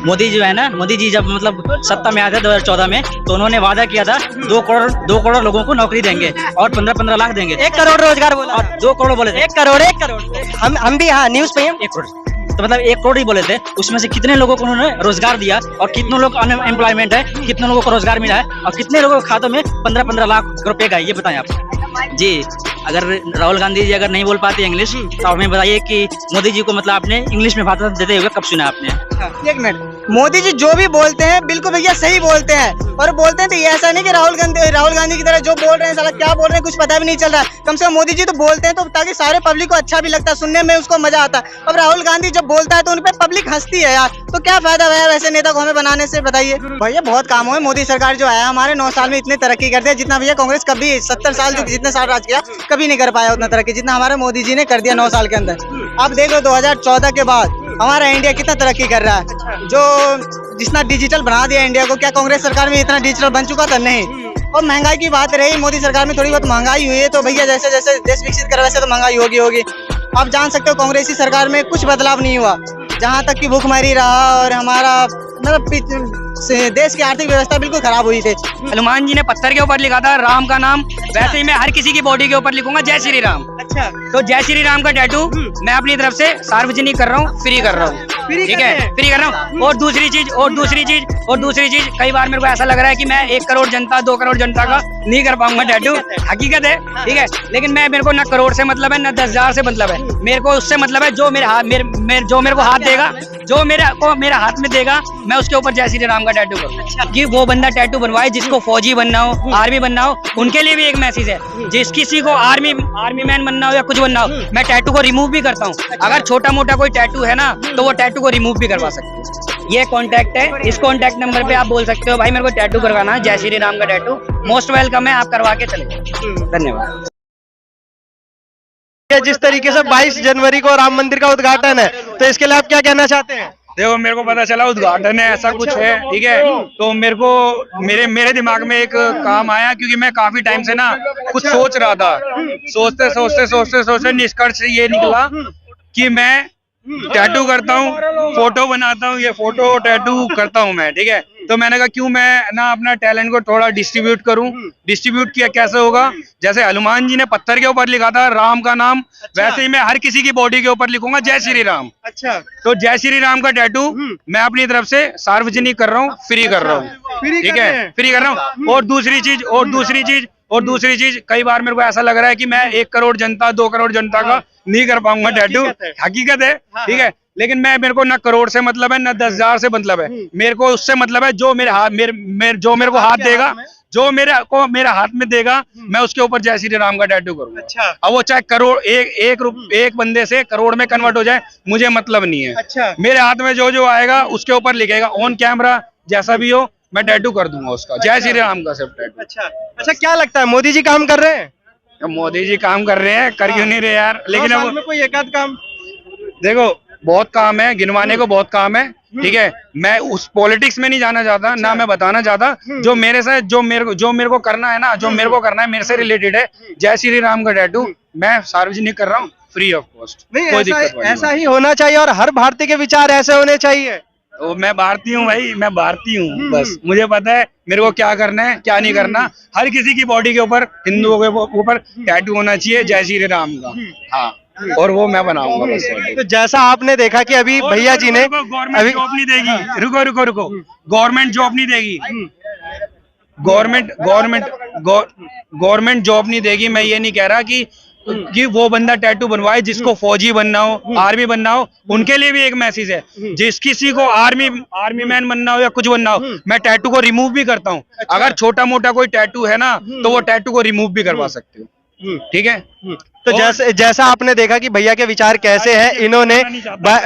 मोदी जो है ना, मोदी जी जब मतलब सत्ता में आए थे 2014 में, तो उन्होंने वादा किया था 2 करोड़ लोगों को नौकरी देंगे और 15-15 लाख देंगे। 1 करोड़ रोजगार बोला, और 2 करोड़ बोले थे। 1 करोड़ 1 करोड़। हम भी हाँ न्यूज पे हैं। 1 करोड़ तो मतलब 1 करोड़ ही बोले थे। उसमें से कितने लोगों को उन्होंने रोजगार दिया और कितने लोग अनएम्प्लॉयमेंट है, कितने लोगों को रोजगार मिला है और कितने लोगों के खातों में 15-15 लाख रुपए का है, ये बताएं आप जी। अगर राहुल गांधी जी अगर नहीं बोल पाते इंग्लिश तो हमें बताइए कि मोदी जी को मतलब आपने इंग्लिश में भाषण देते हुए कब सुना आपने? 1 मिनट, मोदी जी जो भी बोलते हैं बिल्कुल भैया सही बोलते हैं, और बोलते हैं तो ये ऐसा नहीं कि राहुल गांधी की तरह जो बोल रहे हैं साला क्या बोल रहे हैं कुछ पता भी नहीं चल रहा है। कम से कम मोदी जी तो बोलते हैं तो ताकि सारे पब्लिक को अच्छा भी लगता है, सुनने में उसको मजा आता है। अब राहुल गांधी जब बोलता है तो उन पर पब्लिक हंसती है यार, तो क्या फायदा है वैसे नेता को हमें बनाने से, बताइए भैया। बहुत काम हुए, मोदी सरकार जो है हमारे 9 साल में इतनी तरक्की कर दिया जितना भैया कांग्रेस कभी 70 साल जो जितने साल राज किया कभी नहीं कर पाया उतना तरक्की जितना हमारे मोदी जी ने कर दिया 9 साल के अंदर। आप देख लो 2014 के बाद हमारा इंडिया कितना तरक्की कर रहा है, जो जितना डिजिटल बना दिया इंडिया को। क्या कांग्रेस सरकार में इतना डिजिटल बन चुका था? नहीं। और महंगाई की बात रही, मोदी सरकार में थोड़ी बहुत महंगाई हुई है, तो भैया जैसे जैसे देश विकसित कर वैसे तो महंगाई होगी। आप जान सकते हो कांग्रेसी सरकार में कुछ बदलाव नहीं हुआ, जहाँ तक कि भूखमरी रहा और हमारा मतलब देश की आर्थिक व्यवस्था बिल्कुल खराब हुई थी। हनुमान जी ने पत्थर के ऊपर लिखा था राम का नाम, वैसे ही मैं हर किसी की बॉडी के ऊपर लिखूंगा जय श्री राम। अच्छा, तो जय श्री राम का टैटू मैं अपनी तरफ से सार्वजनिक कर रहा हूँ, फ्री कर रहा हूँ, ठीक है, फ्री कर रहा हूँ। और दूसरी चीज कई बार मेरे को ऐसा लग रहा है कि मैं 1 करोड़ जनता 2 करोड़ जनता का नहीं कर पाऊंगा टैटू, हकीकत है, ठीक है। लेकिन मेरे को ना करोड़ से मतलब है, ना 10,000 से मतलब है, मेरे को उससे मतलब है जो मेरे हाथ जो मेरे को हाथ देगा, जो मेरा हाथ में देगा, मैं उसके ऊपर जय श्री राम का टैटू करूँ। कि वो बंदा टैटू बनवाए जिसको फौजी बनना हो, आर्मी बनना हो, उनके लिए भी एक मैसेज है। जिस किसी को आर्मी मैन बनना हो या कुछ बनना हो, मैं टैटू को रिमूव भी करता हूँ। अगर छोटा मोटा कोई टैटू है ना तो वो टैटू को रिमूव भी करवा सकते हैं। ये कॉन्टैक्ट है, इस कॉन्टैक्ट नंबर पे आप बोल सकते हो भाई मेरे को टैटू करवाना है, जय श्री राम का टैटू, मोस्ट वेलकम है, आप करवा के चले जाओ। धन्यवाद। जिस तरीके से 22 जनवरी को राम मंदिर का उद्घाटन है, तो इसके लिए आप क्या कहना चाहते हैं? देखो, मेरे को पता चला उद्घाटन है, ऐसा कुछ है, ठीक है। तो मेरे दिमाग में एक काम आया, क्योंकि मैं काफी टाइम से ना कुछ सोच रहा था। सोचते निष्कर्ष ये निकला कि मैं टैटू करता हूँ, फोटो बनाता हूँ, ये फोटो टैटू करता हूँ मैं, ठीक है। तो मैंने कहा क्यों मैं ना अपना टैलेंट को थोड़ा डिस्ट्रीब्यूट करूं। डिस्ट्रीब्यूट किया कैसे होगा? जैसे हनुमान जी ने पत्थर के ऊपर लिखा था राम का नाम, वैसे ही मैं हर किसी की बॉडी के ऊपर लिखूंगा जय श्री राम। अच्छा, तो जय श्री राम का टैटू मैं अपनी तरफ से सार्वजनिक कर रहा हूँ, फ्री कर रहा हूँ, ठीक है, फ्री कर रहा हूँ। और दूसरी चीज कई बार मेरे को ऐसा लग रहा है कि मैं 1 करोड़ जनता 2 करोड़ जनता का नहीं कर पाऊंगा टैटू, हकीकत है, ठीक है। लेकिन मेरे को ना करोड़ से मतलब है, ना 10,000 से मतलब है, मेरे को उससे मतलब है जो मेरे हाथ जो मेरे को हाथ देगा, जो मेरा हाथ में देगा, मैं उसके ऊपर जय श्री राम का टैटू करूंगा। अच्छा, अब वो चाहे करोड़ एक बंदे से करोड़ में कन्वर्ट हो जाए, मुझे मतलब नहीं है। अच्छा, मेरे हाथ में जो आएगा उसके ऊपर लिखेगा, ऑन कैमरा जैसा भी हो मैं टैटू कर दूंगा उसका, जय श्री राम का सिर्फ टैटू। अच्छा, क्या लगता है मोदी जी काम कर रहे हैं? मोदी जी काम कर रहे हैं, कर क्यों नहीं रहे यार? लेकिन अब में कोई एक आध काम देखो, बहुत काम है, गिनवाने को बहुत काम है, ठीक है। मैं उस पॉलिटिक्स में नहीं जाना चाहता, ना मैं बताना चाहता। जो मेरे साथ जो मेरे को करना है ना, जो मेरे को करना है, मेरे से रिलेटेड है, जय श्री राम का टैटू मैं सार्वजनिक कर रहा हूँ, फ्री ऑफ कॉस्ट। नहीं, ऐसा ही होना चाहिए और हर भारतीय के विचार ऐसे होने चाहिए। तो मैं भारतीय हूँ भाई, मैं भारतीय हूँ, बस मुझे पता है मेरे को क्या करना है क्या नहीं करना। हर किसी की बॉडी के ऊपर, हिंदुओं के ऊपर टैटू होना चाहिए जय श्री राम का, हाँ, और वो मैं बनाऊंगा बस। तो जैसा आपने देखा कि अभी भैया जी ने गवर्नमेंट जॉब नहीं देगी, रुको, गवर्नमेंट जॉब नहीं देगी, गवर्नमेंट जॉब नहीं देगी। मैं ये नहीं कह रहा कि वो बंदा टैटू बनवाए जिसको फौजी बनना हो, आर्मी बनना हो, उनके लिए भी एक मैसेज है। जिस किसी को आर्मी मैन बनना हो या कुछ बनना हो, मैं टैटू को रिमूव भी करता हूँ। अगर छोटा मोटा कोई टैटू है ना तो वो टैटू को रिमूव भी करवा सकते हो, ठीक है। तो जैसा आपने देखा कि भैया के विचार कैसे हैं, इन्होंने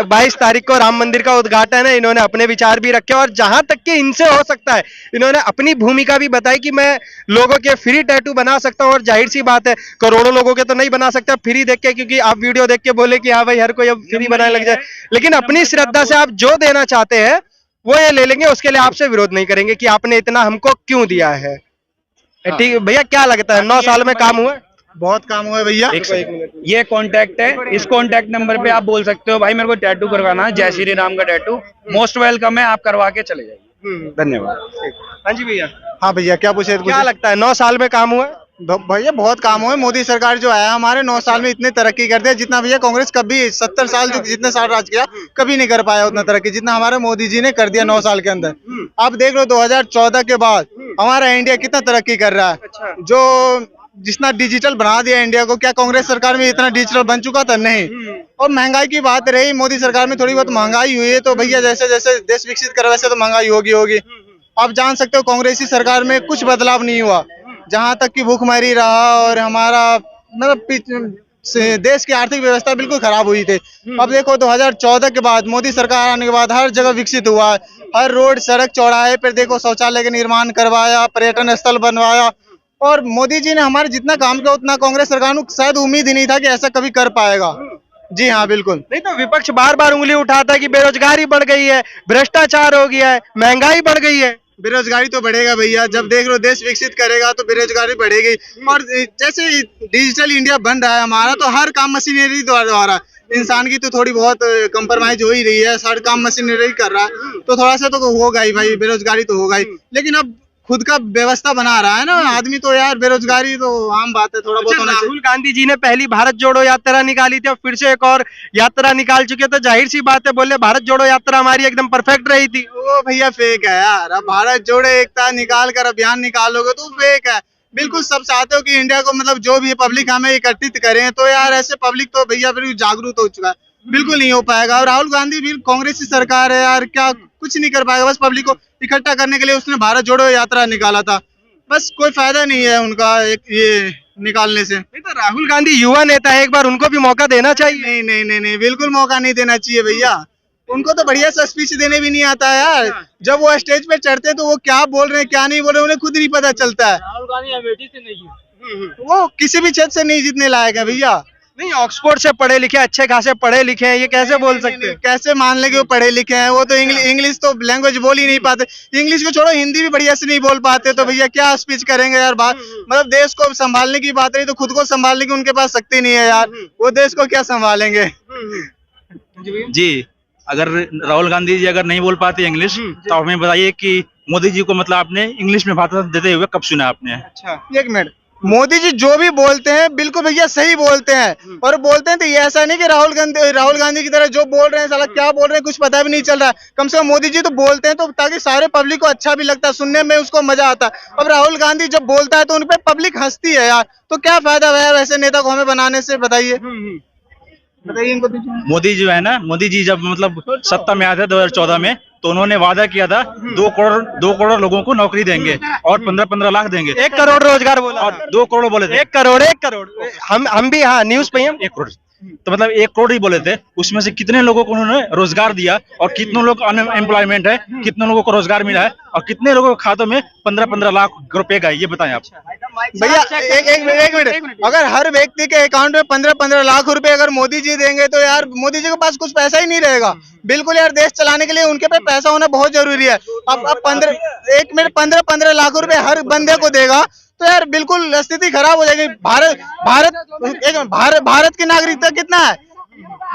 22 तारीख को राम मंदिर का उद्घाटन है, इन्होंने अपने विचार भी रखे और जहां तक कि इनसे हो सकता है इन्होंने अपनी भूमिका भी बताई कि मैं लोगों के फ्री टैटू बना सकता हूं। और जाहिर सी बात है करोड़ों लोगों के तो नहीं बना सकता फ्री देख के, क्योंकि आप वीडियो देख के बोले कि हाँ भाई हर कोई अब फ्री बनाने लग जाए, लेकिन अपनी श्रद्धा से आप जो देना चाहते हैं वो ये ले लेंगे, उसके लिए आपसे विरोध नहीं करेंगे कि आपने इतना हमको क्यों दिया है। ठीक भैया, क्या लगता है 9 साल में काम हुआ? बहुत काम हुआ है भैया। ये कांटेक्ट है, इस कांटेक्ट नंबर पे आप बोल सकते हो भाई मेरे को टैटू करवाना है, जय श्री राम का टैटू, मोस्ट वेलकम है, आप करवा के चले जाइए। धन्यवाद। हाँ जी भैया, हाँ भैया, क्या पूछे? क्या लगता है 9 साल में काम हुआ है? भैया बहुत काम हुआ है। मोदी सरकार जो आया हमारे 9 साल में इतने तरक्की कर दिया जितना भैया कांग्रेस कभी 70 साल जितने साल राज किया कभी नहीं कर पाया उतना तरक्की जितना हमारे मोदी जी ने कर दिया 9 साल के अंदर। आप देख लो 2014 के बाद हमारा इंडिया कितना तरक्की कर रहा है, जो जितना डिजिटल बना दिया इंडिया को। क्या कांग्रेस सरकार में इतना डिजिटल बन चुका था? नहीं। और महंगाई की बात रही, मोदी सरकार में थोड़ी बहुत महंगाई हुई है, तो भैया जैसे जैसे देश विकसित कर वैसे तो महंगाई होगी। आप जान सकते हो कांग्रेसी सरकार में कुछ बदलाव नहीं हुआ, जहां तक कि भूखमरी रहा और हमारा मतलब देश की आर्थिक व्यवस्था बिल्कुल खराब हुई थी। अब देखो 2014 के बाद मोदी सरकार आने के बाद हर जगह विकसित हुआ, हर रोड सड़क चौराहे पर देखो शौचालय का निर्माण करवाया, पर्यटन स्थल बनवाया। और मोदी जी ने हमारे जितना काम किया उतना कांग्रेस सरकार को शायद उम्मीद ही नहीं था कि ऐसा कभी कर पाएगा। जी हाँ, बिल्कुल नहीं तो विपक्ष बार बार उंगली उठाता है कि बेरोजगारी बढ़ गई है, भ्रष्टाचार हो गया है, महंगाई बढ़ गई है। बेरोजगारी तो बढ़ेगा भैया, जब देख लो देश विकसित करेगा तो बेरोजगारी बढ़ेगी। और जैसे डिजिटल इंडिया बन रहा है हमारा, तो हर काम मशीनरी द्वारा, इंसान की तो थोड़ी बहुत कंप्रोमाइज हो ही रही है, हर काम मशीनरी कर रहा है, तो थोड़ा सा तो होगा ही भाई, बेरोजगारी तो होगा ही। लेकिन अब खुद का व्यवस्था बना रहा है ना आदमी, तो यार बेरोजगारी तो आम बात है, थोड़ा बहुत होना चाहिए। राहुल गांधी जी ने पहली भारत जोड़ो यात्रा निकाली थी और फिर से एक और यात्रा निकाल चुके, तो जाहिर सी बात है बोले भारत जोड़ो यात्रा हमारी एकदम परफेक्ट रही थी। वो भैया फेक है यार, अब भारत जोड़े एकता निकाल कर अभियान निकालोगे तो फेक है। बिल्कुल सब चाहते हो कि इंडिया को मतलब जो भी पब्लिक हमें एकत्रित करें, तो यार ऐसे पब्लिक तो भैया बिल्कुल जागरूक हो चुका है, बिल्कुल नहीं हो पाएगा। और राहुल गांधी भी कांग्रेस की सरकार है यार, क्या कुछ नहीं कर पाएगा। बस पब्लिक को इकट्ठा करने के लिए उसने भारत जोड़ो यात्रा निकाला था, बस कोई फायदा नहीं है उनका एक ये निकालने से। नहीं तो राहुल गांधी युवा नेता है, एक बार उनको भी मौका देना चाहिए। नहीं नहीं नहीं नहीं, बिल्कुल मौका नहीं देना चाहिए भैया, उनको तो बढ़िया सा स्पीच देने भी नहीं आता है यार। जब वो स्टेज पे चढ़ते हैं तो वो क्या बोल रहे हैं क्या नहीं बोल रहे हैं उन्हें खुद नहीं पता चलता है। राहुल गांधी अमेठी से नहीं है, वो किसी भी क्षेत्र से नहीं जीतने लायक है भैया। नहीं, ऑक्सफोर्ड से पढ़े लिखे, अच्छे खासे पढ़े लिखे हैं, ये कैसे बोल सकते हैं? कैसे मान ले कि वो पढ़े लिखे हैं? वो तो इंग्लिश तो लैंग्वेज बोल ही नहीं पाते, इंग्लिश को छोड़ो हिंदी भी बढ़िया से नहीं बोल पाते, तो भैया क्या स्पीच करेंगे यार। बात मतलब देश को संभालने की बात रही तो खुद को संभालने की उनके पास शक्ति नहीं है यार, वो देश को क्या संभालेंगे। जी, अगर राहुल गांधी जी अगर नहीं बोल पाते इंग्लिश, तो हमें बताइए कि मोदी जी को मतलब आपने इंग्लिश में भाषण देते हुए कब सुना आपने? अच्छा एक मिनट, मोदी जी जो भी बोलते हैं बिल्कुल भैया सही बोलते हैं, और बोलते हैं तो ये ऐसा नहीं कि राहुल गांधी की तरह जो बोल रहे हैं साला क्या बोल रहे हैं कुछ पता भी नहीं चल रहा है। कम से कम मोदी जी तो बोलते हैं तो ताकि सारे पब्लिक को अच्छा भी लगता है, सुनने में उसको मजा आता है। अब राहुल गांधी जब बोलता है तो उन पे पब्लिक हंसती है यार, तो क्या फायदा है यार ऐसे नेता को हमें बनाने से, बताइए बताइए इनको। मोदी जो है ना, मोदी जी जब मतलब सत्ता में आए थे 2014 में, तो उन्होंने वादा किया था 2 करोड़ लोगों को नौकरी देंगे और 15-15 लाख देंगे। 1 करोड़ रोजगार बोला और 2 करोड़ बोले थे। 1 करोड़ हम भी हाँ न्यूज पे ही 1 करोड़, तो मतलब 1 करोड़ ही बोले थे। उसमें से कितने लोगों को उन्होंने रोजगार दिया और कितने लोग अनएम्प्लॉयमेंट है, कितने लोगों को रोजगार मिला है और कितने लोगों के खातों में 15-15 लाख रुपए का, ये बताएं आप भैया। एक मिनट, अगर हर व्यक्ति के अकाउंट में 15-15 लाख रुपए अगर मोदी जी देंगे तो यार मोदी जी के पास कुछ पैसा ही नहीं रहेगा। बिल्कुल यार, देश चलाने के लिए उनके पास पैसा होना बहुत जरूरी है। अब 15 लाख रुपए हर बंदे को देगा तो यार बिल्कुल स्थिति खराब हो जाएगी। भारत की नागरिकता कितना है?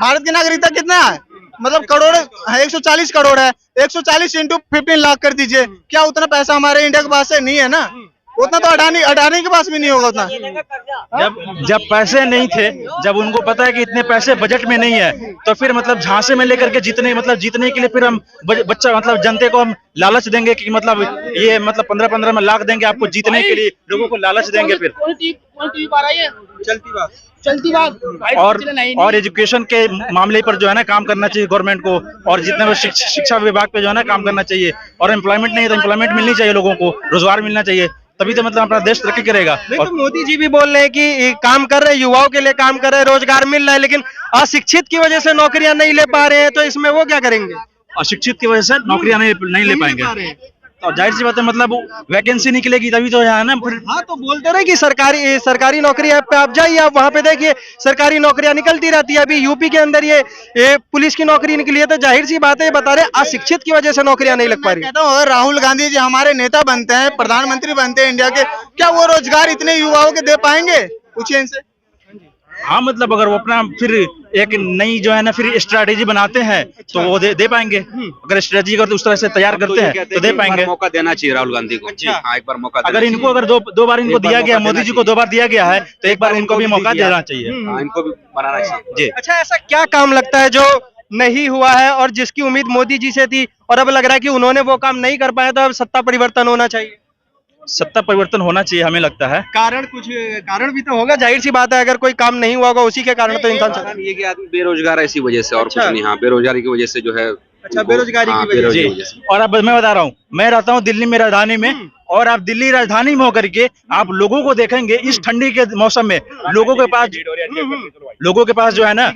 भारत की नागरिकता कितना है? मतलब करोड़ 140 करोड़ है, 140 इंटू 15 लाख कर दीजिए, क्या उतना पैसा हमारे इंडिया के पास है? नहीं है ना, उतना तो अडानी के पास भी नहीं होगा उतना। जब पैसे नहीं थे, जब उनको पता है कि इतने पैसे बजट में नहीं है, तो फिर मतलब झांसे में लेकर के जीतने के लिए फिर हम बच्चा मतलब जनता को हम लालच देंगे कि मतलब ये मतलब 15-15 लाख देंगे आपको जीतने के लिए, लोगों को लालच देंगे फिर। चलती बात और एजुकेशन के मामले पर जो है ना काम करना चाहिए गवर्नमेंट को, और जितने भी शिक्षा विभाग पे जो है ना काम करना चाहिए। और एम्प्लॉयमेंट नहीं है तो एम्प्लॉयमेंट मिलनी चाहिए, लोगों को रोजगार मिलना चाहिए, तभी तो मतलब अपना देश तरक्की करेगा। नहीं तो मोदी जी भी बोल रहे हैं कि काम कर रहे हैं, युवाओं के लिए काम कर रहे हैं, रोजगार मिल रहा है, लेकिन अशिक्षित की वजह से नौकरियां नहीं ले पा रहे हैं, तो इसमें वो क्या करेंगे? अशिक्षित की वजह से नौकरियां नहीं ले पाएंगे, और जाहिर सी बात है मतलब वैकेंसी निकलेगी तभी तो है ना। हाँ तो बोलते रहे कि सरकारी नौकरी ऐप पे आप जाइए, आप वहाँ पे देखिए सरकारी नौकरियां निकलती रहती है। अभी यूपी के अंदर ये पुलिस की नौकरी निकली है, तो जाहिर सी बात है बता रहे अशिक्षित की वजह से नौकरियां नहीं लग पा रही। कहता हूँ अगर राहुल गांधी जी हमारे नेता बनते हैं, प्रधानमंत्री बनते हैं इंडिया के, क्या वो रोजगार इतने युवाओं के दे पाएंगे? पूछिए इनसे। हाँ मतलब अगर वो अपना फिर एक नई जो है ना फिर स्ट्रैटेजी बनाते हैं तो वो दे पाएंगे। अगर स्ट्रैटेजी करते उस तरह से तैयार करते हैं तो दे पाएंगे। मौका देना चाहिए राहुल गांधी को। हाँ, एक बार मौका देना अगर इनको अगर दो बार इनको दिया गया, मोदी जी को 2 बार दिया गया है तो एक बार इनको भी मौका देना चाहिए। चाहिए। हाँ, इनको भी बनाना चाहिए जी। अच्छा, ऐसा क्या काम लगता है जो नहीं हुआ है और जिसकी उम्मीद मोदी जी से थी और अब लग रहा है कि उन्होंने वो काम नहीं कर पाया, तो अब सत्ता परिवर्तन होना चाहिए? सत्ता परिवर्तन होना चाहिए हमें लगता है। कारण भी तो होगा, जाहिर सी बात है। अगर कोई काम नहीं हुआ होगा उसी के कारण तो इंसान कारण ये कि आदमी बेरोजगार है इसी वजह से, और कुछ अच्छा। नहीं। हाँ, बेरोजगारी की वजह से जो है। अच्छा, बेरोजगारी की वजह से। जी, और अब मैं बता रहा हूँ, मैं रहता हूँ दिल्ली में, राजधानी में, और आप दिल्ली राजधानी में होकर के आप लोगों को देखेंगे इस ठंडी के मौसम में लोगों के पास जो है ना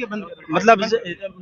मतलब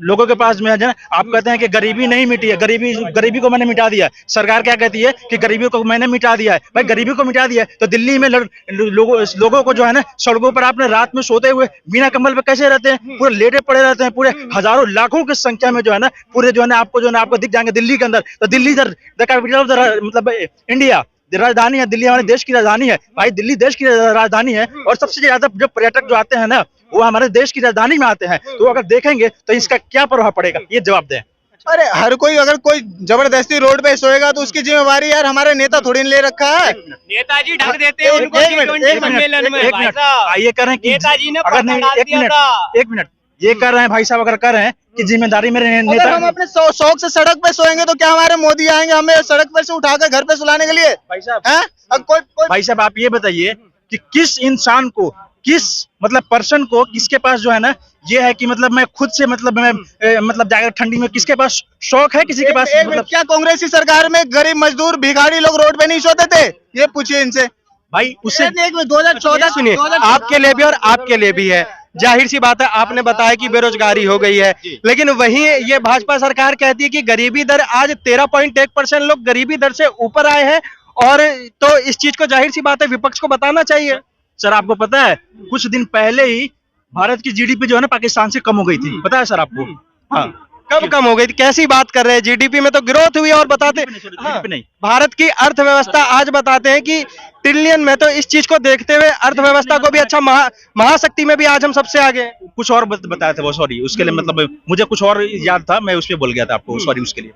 लोगों के पास में है ना, आप कहते हैं कि गरीबी नहीं मिटी है, गरीबी को मैंने मिटा दिया। सरकार क्या कहती है कि गरीबी को मैंने मिटा दिया है। भाई गरीबी को मिटा दिया है तो दिल्ली में लोगों को जो है ना सड़कों पर आपने रात में सोते हुए बिना कंबल पे कैसे रहते हैं, पूरे लेटे पड़े रहते हैं, पूरे हजारों लाखों की संख्या में जो है ना पूरे जो है ना आपको दिख जाएंगे दिल्ली के अंदर। तो Delhi the capital of the मतलब इंडिया, राजधानी है दिल्ली, हमारे देश की राजधानी है। भाई दिल्ली देश की राजधानी है और सबसे ज्यादा जो पर्यटक जो आते हैं ना वो हमारे देश की राजधानी में आते हैं। तो अगर देखेंगे तो इसका क्या प्रभाव पड़ेगा, ये जवाब दें। अरे हर कोई अगर कोई जबरदस्ती रोड पे सोएगा तो उसकी जिम्मेवारी यार हमारे नेता थोड़ी ले रखा है। नेताजी ढक देते हैं उनको G20 सम्मेलन में। भाई साहब, ये कह रहे हैं कि नेताजी ने अगर नहीं, पता डाल दिया था। एक मिनट ये कर रहे हैं भाई साहब, अगर कर रहे हैं कि जिम्मेदारी मेरे अगर नेता हम अपने शौक से सड़क पे सोएंगे तो क्या हमारे मोदी आएंगे हमें सड़क पे से उठाकर घर पे सुलाने के लिए? भाई साहब, हैं? अब कोई भाई साहब आप ये बताइए कि किस इंसान को, किस मतलब पर्सन को, किसके पास जो है ना ये है कि मतलब मैं खुद से मतलब मैं मतलब जाकर ठंडी में, किसके पास शौक है, किसी के पास एक मतलब क्या कांग्रेस की सरकार में गरीब मजदूर भिखारी लोग रोड पे नहीं सोते थे? ये पूछिए इनसे। भाई उससे 2014 सुनिए, आपके लिए भी और आपके लिए भी है। जाहिर सी बात है, आपने बताया कि बेरोजगारी हो गई है, लेकिन वहीं ये भाजपा सरकार कहती है कि गरीबी दर आज 13.1% लोग गरीबी दर से ऊपर आए हैं। और तो इस चीज को जाहिर सी बात है विपक्ष को बताना चाहिए। सर आपको पता है कुछ दिन पहले ही भारत की जीडीपी जो है ना पाकिस्तान से कम हो गई थी, पता है सर आपको? हाँ, कब कम हो गई थी? कैसी बात कर रहे हैं? जीडीपी में तो ग्रोथ हुई। और बताते नहीं, भारत की अर्थव्यवस्था आज बताते हैं कि ट्रिलियन में, तो इस चीज को देखते हुए अर्थव्यवस्था को भी अच्छा महाशक्ति में भी आज हम सबसे आगे हैं। कुछ और बताया था वो, सॉरी उसके लिए, मतलब मुझे कुछ और याद था, मैं उस पर बोल गया था आपको, सॉरी उसके लिए।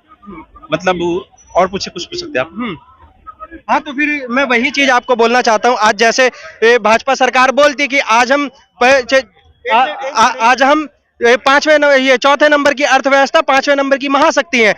मतलब और कुछ पूछ सकते हैं आप? हाँ, तो फिर मैं वही चीज आपको बोलना चाहता हूँ। आज जैसे भाजपा सरकार बोलती कि आज हम चौथे नंबर की अर्थव्यवस्था, 5वें नंबर की महाशक्ति है।